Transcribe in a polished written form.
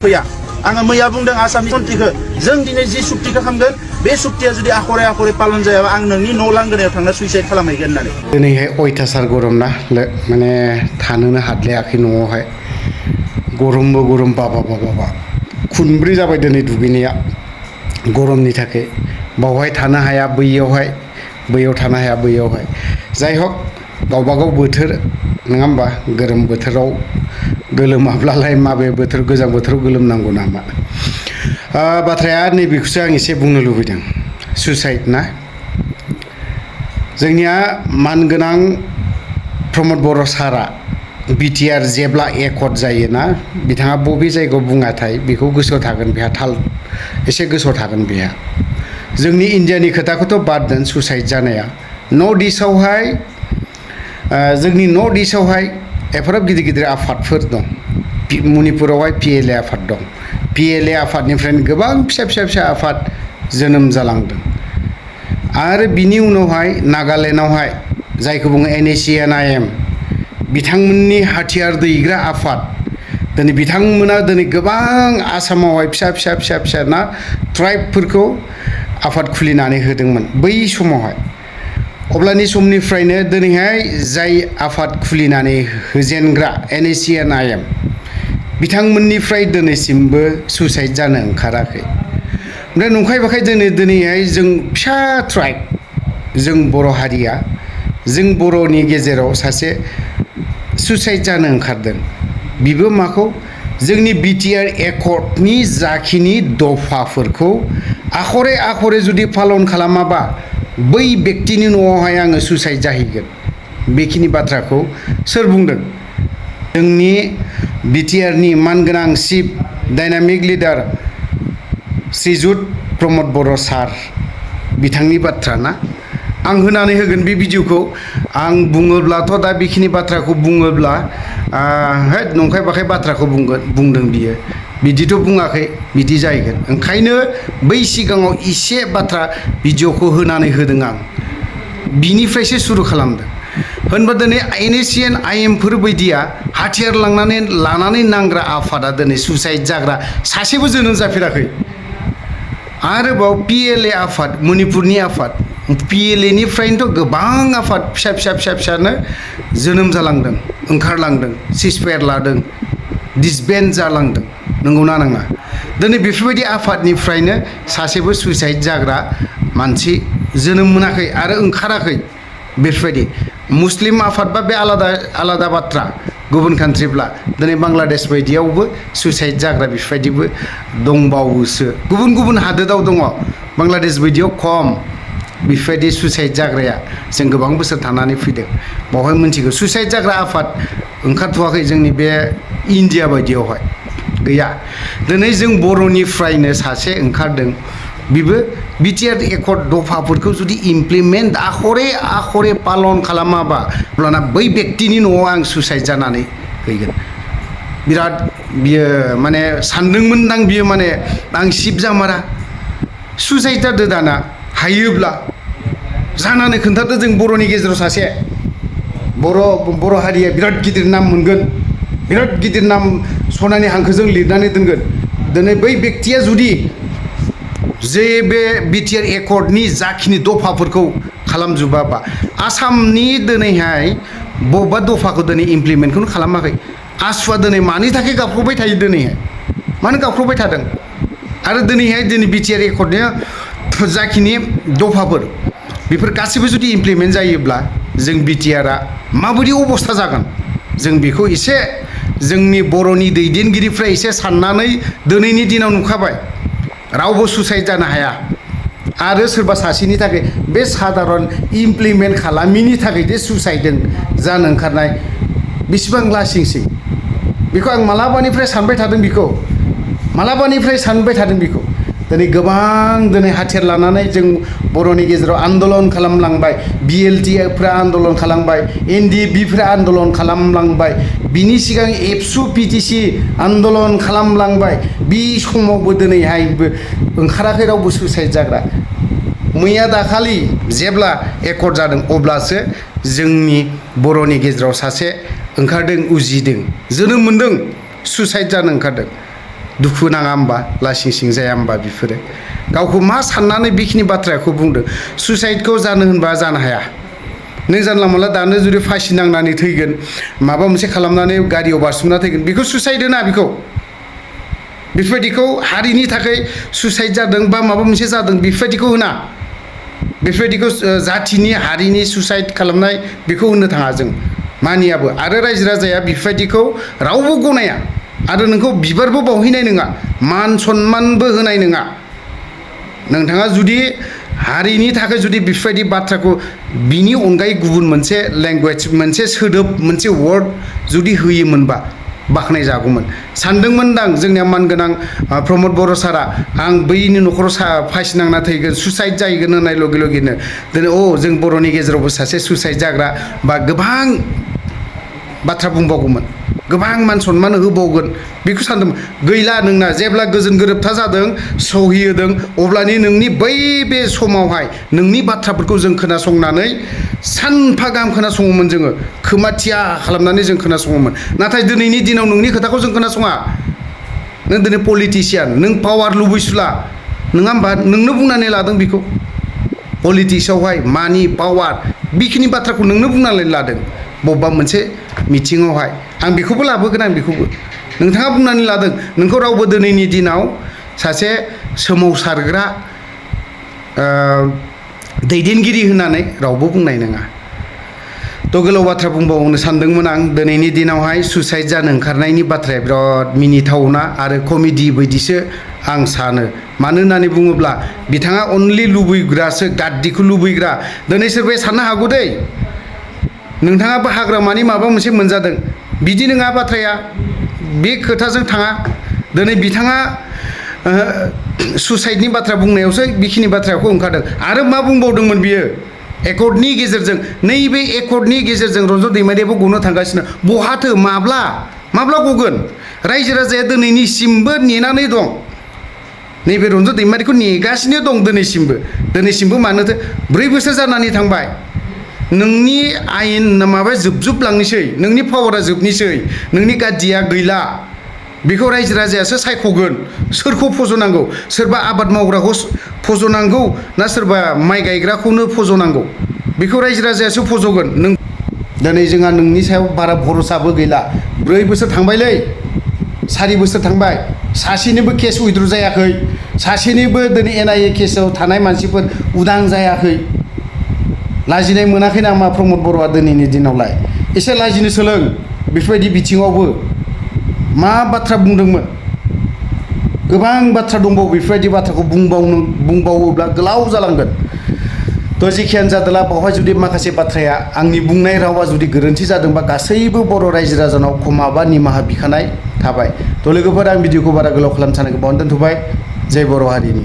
फैया आङो मैया बुंदों आसामनि मन्थ्रिखौ जों दिनै जि सुक्तिखौ खालामगोन बे सुक्तिया जुदि आखरे आखरे पालन जायाबा आं नोंनि न' लांगोनायाव थांना सुइसाइड खालामहैगोन होननानै दिनैहाय अयथासार गरम ना माने थानोनो हाद्लायाखै न'आवहाय गरमबो गरम बाबा खुनब्रै जाबाय दिनै दुगैनाया गरमनि थाखाय बावहाय थानो हाया बैयाव थानो हाया बैयावहाय जाय हक गावबागाव बोथोर नङा होमबा गरम बोथोराव गोलोमाब्लालाय माबे बोथोर गोजां बोथोराव गोलोमनांगौ नामा बाथ्राया नैबेखौसो आं एसे बुंनो लुबैदों सुइसाइड ना जोंनिया मानगोनां प्रमद बर' सारा बिटिआर जेब्ला एकर्ड जायोना बिथाङा बबे जायगायाव बुङाथाय बेखौ गोसोआव थागोन बेहा थाल एसे गोसोआव थागोन बेहा जोंनि इन्डियानि खोथाखौथ' बाद दोन सुइसाइड जानाया नर्थ इस्टआवहाय जोंनि नर्थ इस्टआवहाय एफाराब गिदिर गिदिर आफादफोर दं मणिपुरावहाय पिएलए आफाद दं पिएलए आफादनिफ्रायनो गोबां फिसा आफाद जोनोम जालांदों आरो बिनि उनावहाय नागालेण्डआवहाय जायखौ बुङो NACNIM बिथांमोननि हाथियार दैग्रा आफाद दिनै बिथांमोना दिनै गोबां आसामावहाय फिसा ना ट्राइबफोरखौ आफाद खुलिनानै होदोंमोन बै समावहाय अब्लानि समनिफ्रायनो दिनैहाय जाय आफाद खुलिनानै होजेनग्रा NACNIM बिथांमोननिफ्राय दिनैसिमबो सुइसाइड जानो ओंखाराखै ओमफ्राय नंखाय बाखाय दिनैहाय जों फिसा ट्राइब जों बर' हारिया जों बर'नि गेजेराव सासे सुइसाइड जानो ओंखारदों बिबो माखौ जोंनि बिटिआर एकर्डनि जाखिनि दफाफोरखौ आखरे जुदि पालन खालामाबा बै व्यक्तिनि न'आवहाय आङो सुइसाइड जाहैगोन बेखिनि बाथ्राखौ सोर बुंदों जोंनि बिटिआरनि मानगोनां चिफ डायनामिक लिडार श्रीजुत प्रमद बर' सार बिथांनि बाथ्रा ना आं होनानै होगोन बे भिडिअखौ आं बुङोब्लाथ' दा बेखिनि बाथ्राखौ बुङोब्ला नंखाय बाखाय बाथ्राखौ बुंदों बियो बिदिथ' बुङाखै बिदि जाहैगोन ओंखायनो बै सिगाङाव इसे बाथ्रा भिडिअखौ होनानै होदों आं बिनिफ्रायसो सुरु खालामदों होनबा दिनै NACNIM फोर बायदिया हाथियार लानानै नांग्रा आफादा दिनै सुइसाइड जाग्रा सासेबो जोनोम जाफेराखै आरोबाव PLA आफाद मणिपुरनि आफाद PLA निफ्रायनोथ' गोबां आफाद फिसानो जोनोम जालांदों ओंखारलांदों सिसफायार लादों डिसबेन्ड जालांदों नंगौना नङा दिनै बेफोरबायदि आफादनिफ्रायनो सासेबो सुइसाइड जाग्रा मानसि जोनोम मोनाखै आरो ओंखाराखै बेफोरबायदि मुस्लिम आफादबा बे आलादा बाथ्रा गुबुन कान्ट्रिब्ला दिनै बांलादेश बायदियावबो सुइसाइड जाग्रा बेफोरबायदिबो दंबावोसो गुबुन हादोराव दङ बांलादेश बायदियाव खम बेफोरबायदि सुइसाइड जाग्राया जों गोबां बोसोर थानानै फैदों बावहाय मोनथिगौ सुइसाइड जाग्रा आफाद ओंखारथ'वाखै जोंनि बे इन्डिया बायदियावहाय गैया दिनै जों बर'निफ्रायनो सासे ओंखारदों बिबो बिटिआर एकर्ड दफाफोरखौ जुदि इमप्लिमेन्ट आखरे पालन खालामाबा अब्लाना बै व्यक्तिनि न'आव आं सुइसाइड जानानै फैगोन बिराद बियो माने सानदोंमोनदां बियो माने आं शिब जामारा सुइसाइड जादो दाना हायोब्ला जानानै खोन्थादो जों बर'नि गेजेराव सासे बर' हारिया बिराद गिदिर नाम मोनगोन बिराद गिदिर नाम सनानि हांखोजों लिरनानै दोनगोन दिनै बै व्यक्तिया जुदि जे बे बिटिआर एकर्डनि जाखिनि दफाफोरखौ खालामजोबाबा आसामनि दिनैहाय बबेबा दफाखौ दिनै इमप्लिमेन्टखौनो खालामाखै आसुआ दिनै मानि थाखाय गाबख्रावबाय थायो दिनैहाय मानो गाबख्रावबाय थादों आरो दिनै बिटिआर एकर्डनि जाखिनि दफाफोर बेफोर गासैबो जुदि इमप्लिमेन्ट जायोब्ला जों बिटिआरआ माबायदि अबस्था जागोन जों बेखौ एसे जोंनि बर'नि दैदेनगिरिफ्रा एसे साननानै दिनैनि दिनाव नुखाबाय रावबो सुइसाइड जानो हाया आरो सोरबा सासेनि थाखाय बे साधारन इमप्लिमेन्ट खालामिनि थाखाय जे सुइसाइड जानो ओंखारनाय बेसेबां लासिंसिं बेखौ आं मालाबानिफ्राय सानबाय थादों बेखौ दिनै गोबां हाथियार लानानै जों बर'नि गेजेराव आन्दलन खालामलांबाय BLTफ्रा आन्दलन खालामबाय NDFBफ्रा आन्दलन खालामलांबाय बिनि सिगां एबसु PTC आन्दलन खालामलांबाय बे समावबो दिनैहायबो ओंखाराखै रावबो सुइसाइड जाग्रा मैया दाखालि जेब्ला एकर्ड जादों अब्लासो जोंनि बर'नि गेजेराव सासे ओंखारदों उजिदों जोनोम मोनदों सुइसाइड जानो ओंखारदों दुखु नाङा होमबा लासिं सिं जाया होमबा बेफोरो गावखौ मा साननानै बेखिनि बाथ्राखौ बुंदों सुइसाइडखौ जानो होनबा जानो हाया नों जानला मोनला दानो जुदि फासि नांनानै थैगोन माबा मोनसे खालामनानै गारियाव बारसोमना थैगोन बेखौ सुइसाइड होना बेखौ बेफोरबायदिखौ हारिनि थाखाय सुइसाइड जादों बा माबा मोनसे जादों बेफोरबायदिखौ होना बेफोरबायदिखौ जाथिनि हारिनि सुइसाइड खालामनाय बेखौ होननो थाङा जों मानियाबो आरो रायजो राजाया बेफोरबायदिखौ रावबो गनाया आरो नोंखौ बिबारबो बावहैनाय नङा मान सन्मानबो होनाय नङा नोंथाङा जुदि हारिनि थाखाय जुदि बेफोरबायदि बाथ्राखौ बिनि अनगायै गुबुन मोनसे लेंगुवेज मोनसे सोदोब मोनसे वार्ड जुदि होयोमोनबा बाख्नाय जागौमोन सानदोंमोनदां जोंनिया मानगोनां प्रमद बर' सारा आं बैनि न'खराव फासि नांना थैगोन सुइसाइड जाहैगोन होननाय लगे लगेनो दिनै जों बर'नि गेजेरावबो सासे सुइसाइड जाग्रा बा गोबां बाथ्रा बुंबावगौमोन गोबां मान सन्मान होबावगोन बेखौ सानदोंमोन गैला नोंना जेब्ला गोजोन गोरोबथा जादों सहि होदों अब्लानि नोंनि बै बे समावहाय नोंनि बाथ्राफोरखौ जों खोनासंनानै सानफा गाहाम खोनासङोमोन जोङो खोमाथिया खालामनानै जों खोनासङोमोन नाथाय दिनैनि दिनाव नोंनि खोथाखौ जों खोनासङा नों दिनै पलिटिसियान नों पावार लुबैसुला नङा होमबा नोंनो बुंनानै लादों बेखौ पलिटिक्सआवहाय मानि पावार बेखिनि बाथ्राखौ नोंनो बुंनानै लादों बबेबा मोनसे मिथिङावहाय आं बेखौबो लाबोगोन आं बेखौबो नोंथाङा बुंनानै लादों नोंखौ रावबो दिनैनि दिनाव सासे सोमावसारग्रा दैदेनगिरि होननानै रावबो बुंनाय नङा थ' गोलाव बाथ्रा बुंबावनो सानदोंमोन आं दिनैनि दिनावहाय सुइसाइड जानो ओंखारनायनि बाथ्राया बिराद मिनिथावना आरो कमेडि बायदिसो आं सानो मानो होननानै बुङोब्ला बिथाङा अनलि लुबैग्रासो गाद्दिखौ लुबैग्रा दिनै सोरबाया साननो हागौ दै नोंथाङाबो हाग्रामानि माबा मोनसे मोनजादों बिदि नङा बाथ्राया बे खोथाजों थाङा दिनै बिथाङा सुइसाइडनि बाथ्रा बुंनायावसो बेखिनि बाथ्राखौ ओंखारदों आरो मा बुंबावदोंमोन बियो एकर्डनि गेजेरजों नैबे एकर्डनि गेजेरजों रन्जन दैमारियाबो गनो थांगासिनो बहाथो माब्ला गगोन रायजो राजाया दिनैनिसिमबो नेनानै दं नैबे रन्जन दैमारिखौ नेगासिनो दं दिनैसिमबो मानोथो 4 बोसोर जानानै थांबाय नोंनि आयेन माबाया जोबलांनोसै नोंनि पावारा जोबनोसै नोंनि गाद्दिया गैला बेखौ रायजो राजायासो सायख'गोन सोरखौ फज'नांगौ सोरबा आबाद मावग्राखौ फज'नांगौ ना सोरबा माइ गायग्राखौनो फज'नांगौ बेखौ रायजो राजायासो फज'गोन नों दिनै जोंहा नोंनि सायाव बारा भरसाबो गैला 4 बोसोर थांबायलै 4 बोसोर थांबाय सासेनिबो केस उइद्र' जायाखै सासेनिबो दिनै NIA केसाव थानाय मानसिफोर उदां जायाखै लाजिनाय मोनाखै नामा प्रमद बर'आ दिनैनि दिनावलाय एसे लाजिनो सोलों बेफोरबायदि बिथिङावबो मा बाथ्रा बुंदोंमोन गोबां बाथ्रा दंबावो बेफोरबायदि बाथ्राखौ बुंबावोब्ला गोलाव जालांगोन थ' जेखियानो जादोंला बावहाय जुदि माखासे बाथ्राया आंनि बुंनाय रावा जुदि गोरोन्थि जादोंबा गासैबो बर' रायजो राजानाव क्षमा बा निमाहा बिखानाय थाबाय थ' लोगोफोर आं भिडिअखौ बारा गोलाव खालामनो सानाखै बावनो दोनथ'बाय जय बर' हारिनि